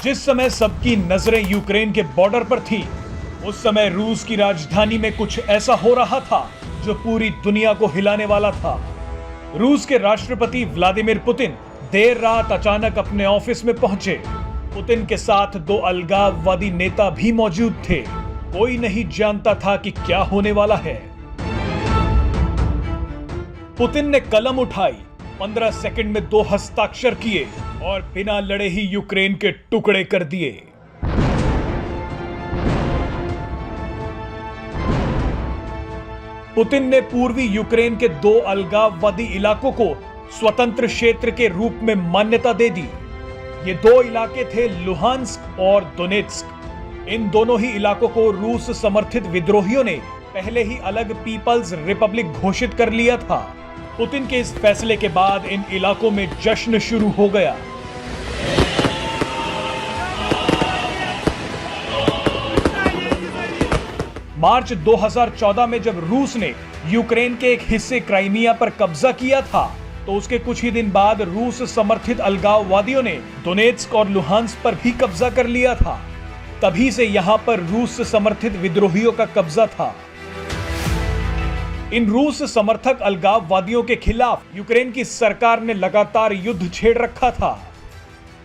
जिस समय सबकी नजरें यूक्रेन के बॉर्डर पर थी, उस समय रूस की राजधानी में कुछ ऐसा हो रहा था जो पूरी दुनिया को हिलाने वाला था। रूस के राष्ट्रपति व्लादिमीर पुतिन देर रात अचानक अपने ऑफिस में पहुंचे। पुतिन के साथ 2 अलगाववादी नेता भी मौजूद थे। कोई नहीं जानता था कि क्या होने वाला है। पुतिन ने कलम उठाई, 15 सेकंड में 2 हस्ताक्षर किए और बिना लड़े ही यूक्रेन के टुकड़े कर दिए। पुतिन ने पूर्वी यूक्रेन के 2 अलगाववादी इलाकों को स्वतंत्र क्षेत्र के रूप में मान्यता दे दी। ये 2 इलाके थे लुहांस्क और दोनेत्स्क। इन दोनों ही इलाकों को रूस समर्थित विद्रोहियों ने पहले ही अलग पीपल्स रिपब्लिक घोषित कर लिया था। पुतिन के इस फैसले के बाद इन इलाकों में जश्न शुरू हो गया। मार्च 2014 में जब रूस ने यूक्रेन के एक हिस्से क्राइमिया पर कब्जा किया था, तो उसके कुछ ही दिन बाद रूस समर्थित अलगाववादियों ने दोनेत्स्क और लुहांस्क पर भी कब्जा कर लिया था। तभी से यहां पर रूस समर्थित विद्रोहियों का कब्जा था। इन रूस समर्थक अलगाववादियों के खिलाफ यूक्रेन की सरकार ने लगातार युद्ध छेड़ रखा था।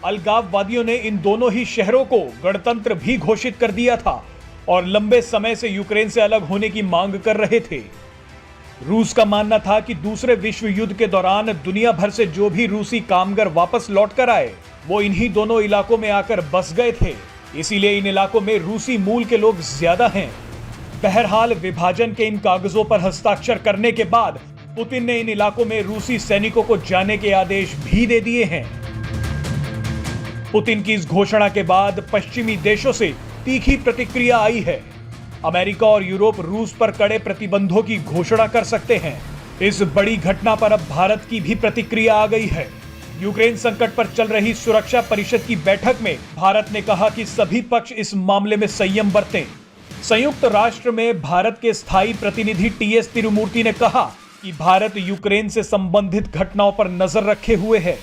अलगाववादियों ने इन दोनों ही शहरों को गणतंत्र भी घोषित कर दिया था और लंबे समय से यूक्रेन से अलग होने की मांग कर रहे थे। रूस का मानना था कि दूसरे विश्व युद्ध के दौरान दुनिया भर से जो भी रूसी कामगार वापस लौट कर आए, वो इन्हीं दोनों इलाकों में आकर बस गए थे। इसीलिए इन इलाकों में रूसी मूल के लोग ज्यादा हैं। बहरहाल विभाजन के इन कागजों पर हस्ताक्षर करने के बाद पुतिन ने इन इलाकों में रूसी सैनिकों को जाने के आदेश भी दे दिए हैं। पुतिन की इस घोषणा के बाद पश्चिमी देशों से तीखी प्रतिक्रिया आई है। अमेरिका और यूरोप रूस पर कड़े प्रतिबंधों की घोषणा कर सकते हैं। इस बड़ी घटना पर अब भारत की भी प्रतिक्रिया आ गई है। यूक्रेन संकट पर चल रही सुरक्षा परिषद की बैठक में भारत ने कहा कि सभी पक्ष इस मामले में संयम बरतें। संयुक्त राष्ट्र में भारत के स्थायी प्रतिनिधि टीएस तिरुमूर्ति ने कहा कि भारत यूक्रेन से संबंधित घटनाओं पर नजर रखे हुए है।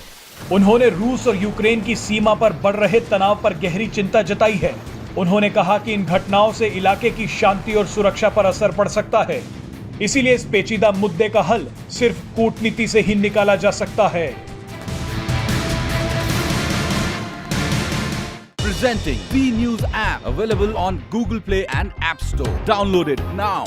उन्होंने रूस और यूक्रेन की सीमा पर बढ़ रहे तनाव पर गहरी चिंता जताई है। उन्होंने कहा कि इन घटनाओं से इलाके की शांति और सुरक्षा पर असर पड़ सकता है। इसीलिए इस पेचीदा मुद्दे का हल सिर्फ कूटनीति से ही निकाला जा सकता है। Presenting B News app available on Google Play and App Store. Download it now.